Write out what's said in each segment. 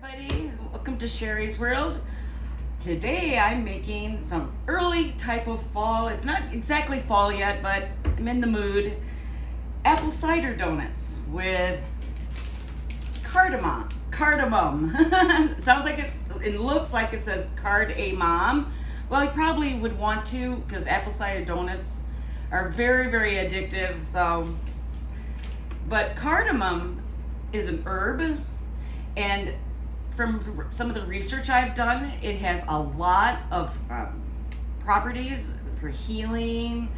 everybody, welcome to Sherry's World. Today I'm making some early type of fall. It's not exactly fall yet, but I'm in the mood. Apple cider donuts with cardamom. Sounds like it looks like it says cardamom. Well, you probably would want to, because apple cider donuts are very, very addictive. But cardamom is an herb, and from some of the research I've done, it has a lot of properties for healing.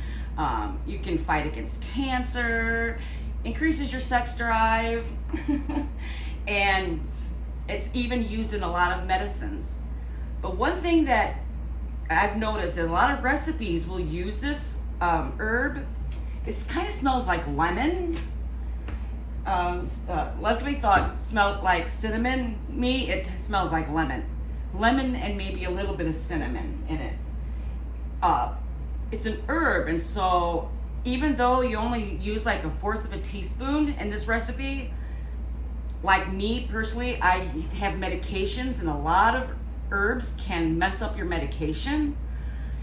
You can fight against cancer, increases your sex drive, and it's even used in a lot of medicines. But one thing that I've noticed that a lot of recipes will use this herb. It kind of smells like lemon. Leslie thought it smelled like cinnamon. Me, it smells like lemon. Lemon and maybe a little bit of cinnamon in it. It's an herb, and so even though you only use like 1/4 of a teaspoon in this recipe, like me personally, I have medications, and a lot of herbs can mess up your medication.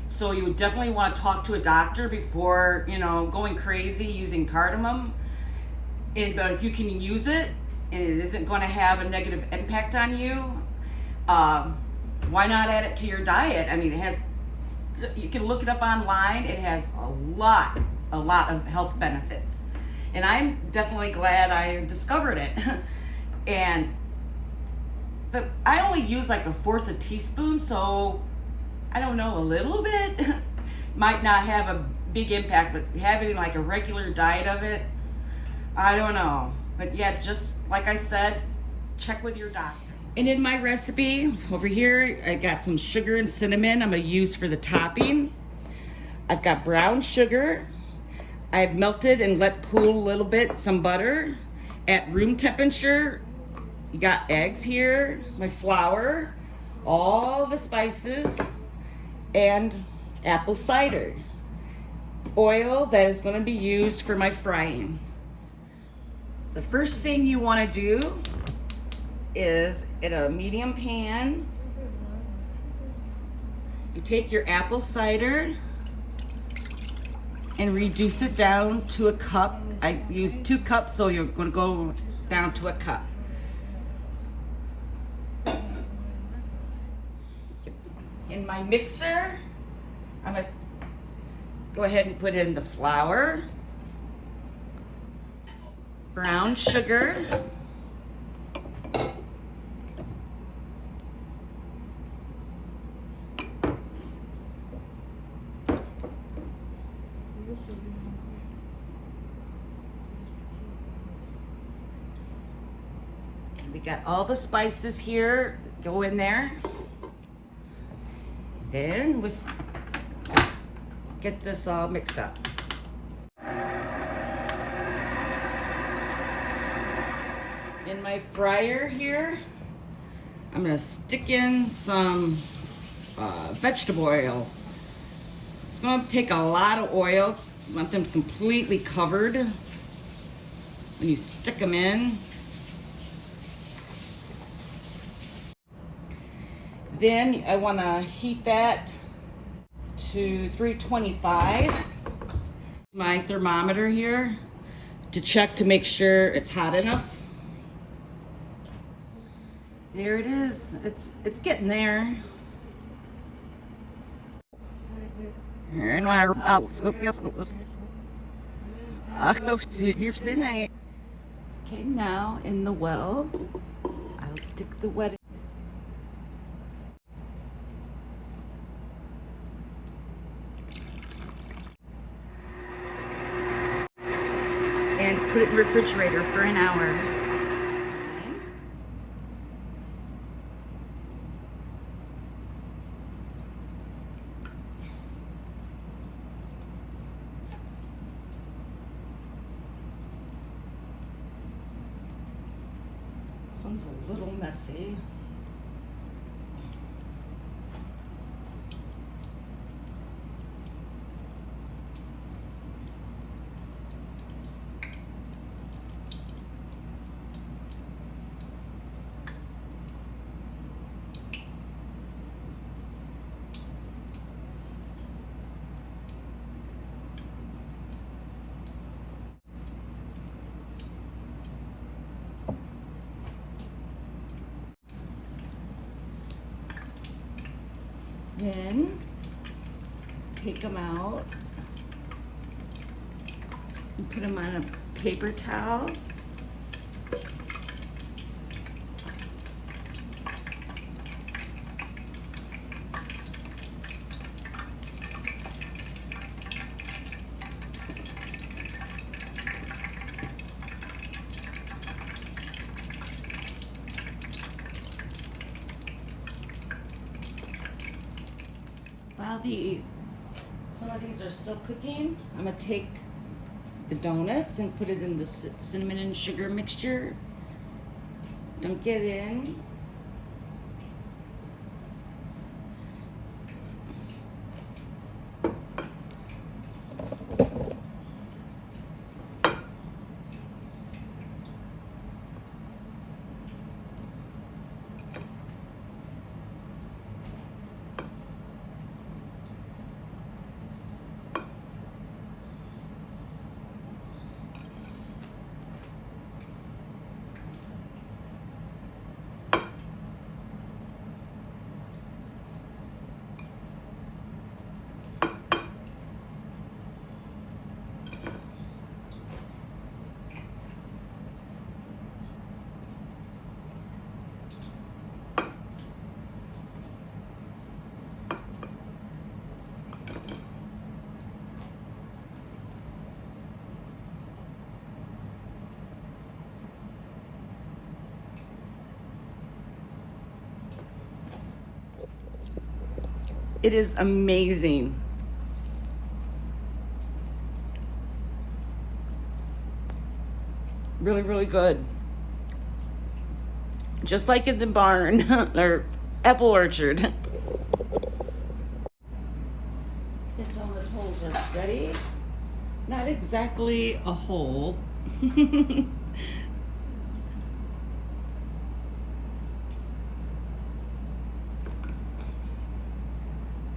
So you would definitely want to talk to a doctor before, going crazy using cardamom. But if you can use it and it isn't going to have a negative impact on you, why not add it to your diet? I mean, you can look it up online. It has a lot of health benefits. And I'm definitely glad I discovered it. But I only use like 1/4 a teaspoon, so I don't know, a little bit might not have a big impact, but having like a regular diet of it, I don't know. But yeah, just like I said, check with your doctor. And in my recipe over here, I got some sugar and cinnamon I'm gonna use for the topping. I've got brown sugar. I've melted and let cool a little bit some butter at room temperature. You got eggs here, my flour, all the spices, and apple cider. Oil that is gonna be used for my frying. The first thing you want to do is, in a medium pan, you take your apple cider and reduce it down to a cup. I used 2 cups, so you're going to go down to a cup. In my mixer, I'm going to go ahead and put in the flour, brown sugar, and we got all the spices here, go in there. Then let's get this all mixed up. In my fryer here, I'm gonna stick in some vegetable oil. It's gonna take a lot of oil. You want them completely covered when you stick them in. Then I wanna heat that to 325. My thermometer here to check to make sure it's hot enough. There it is. It's getting there. Okay, now in the well, I'll stick the wet and put it in the refrigerator for an hour. This one's a little messy. in, take them out, and put them on a paper towel. While some of these are still cooking, I'm gonna take the donuts and put it in the cinnamon and sugar mixture. Dunk it in. It is amazing. Really, really good. Just like in the barn or apple orchard. The donut holes are ready. Not exactly a hole.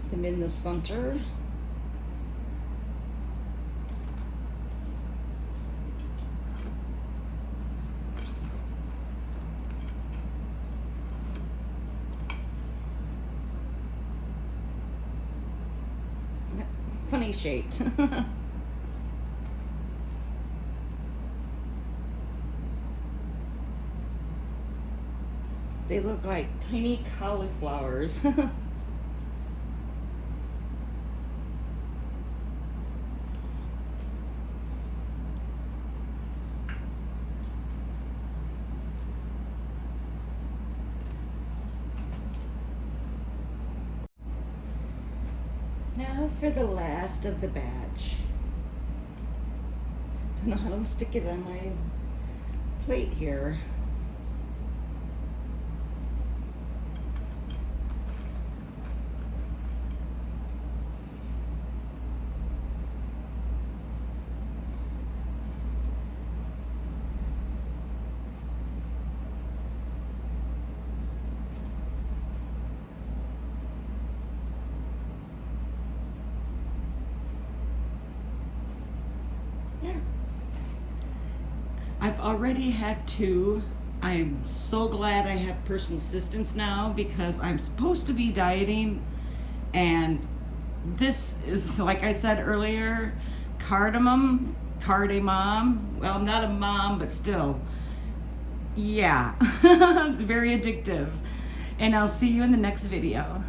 Them in the center. Oops. Funny shaped. They look like tiny cauliflowers. Now for the last of the batch. Don't know how to stick it on my plate here. I've already had 2. I'm so glad I have personal assistance now because I'm supposed to be dieting, and this is, like I said earlier, cardamom. Well, I'm not a mom, but still, yeah, very addictive. And I'll see you in the next video.